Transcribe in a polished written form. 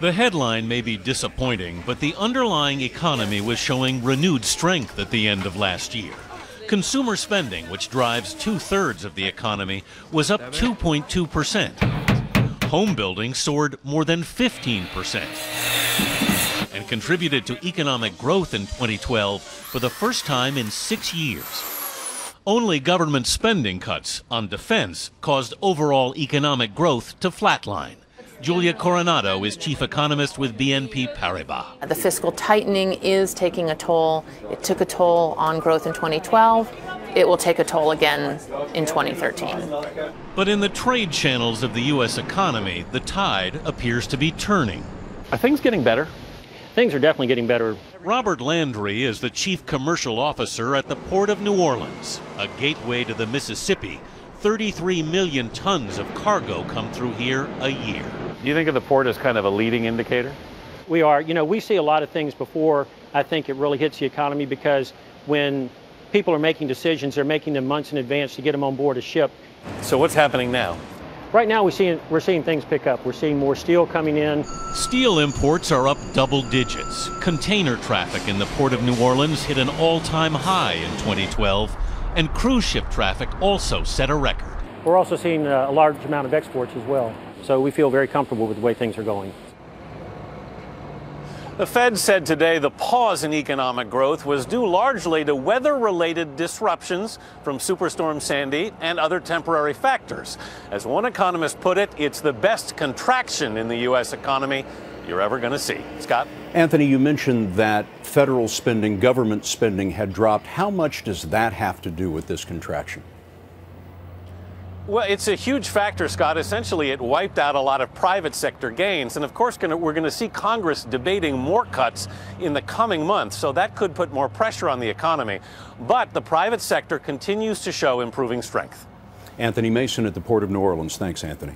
The headline may be disappointing, but the underlying economy was showing renewed strength at the end of last year. Consumer spending, which drives 2/3 of the economy, was up 2.2%. Home building soared more than 15% and contributed to economic growth in 2012 for the first time in 6 years. Only government spending cuts on defense caused overall economic growth to flatline. Julia Coronado is chief economist with BNP Paribas. The fiscal tightening is taking a toll. It took a toll on growth in 2012. It will take a toll again in 2013. But in the trade channels of the U.S. economy, the tide appears to be turning. Are things getting better? Things are definitely getting better. Robert Landry is the chief commercial officer at the Port of New Orleans, a gateway to the Mississippi. 33 million tons of cargo come through here a year. Do you think of the port as kind of a leading indicator? We are. You know, we see a lot of things before I think it really hits the economy, because when people are making decisions, they're making them months in advance to get them on board a ship. So what's happening now? Right now we're seeing things pick up. We're seeing more steel coming in. Steel imports are up double digits. Container traffic in the Port of New Orleans hit an all-time high in 2012, and cruise ship traffic also set a record. We're also seeing a large amount of exports as well. So we feel very comfortable with the way things are going. The Fed said today the pause in economic growth was due largely to weather-related disruptions from Superstorm Sandy and other temporary factors. As one economist put it, it's the best contraction in the U.S. economy you're ever going to see. Scott? Anthony, you mentioned that federal spending, government spending had dropped. How much does that have to do with this contraction? Well, it's a huge factor, Scott. Essentially, it wiped out a lot of private sector gains. And of course, we're going to see Congress debating more cuts in the coming months. So that could put more pressure on the economy. But the private sector continues to show improving strength. Anthony Mason at the Port of New Orleans. Thanks, Anthony.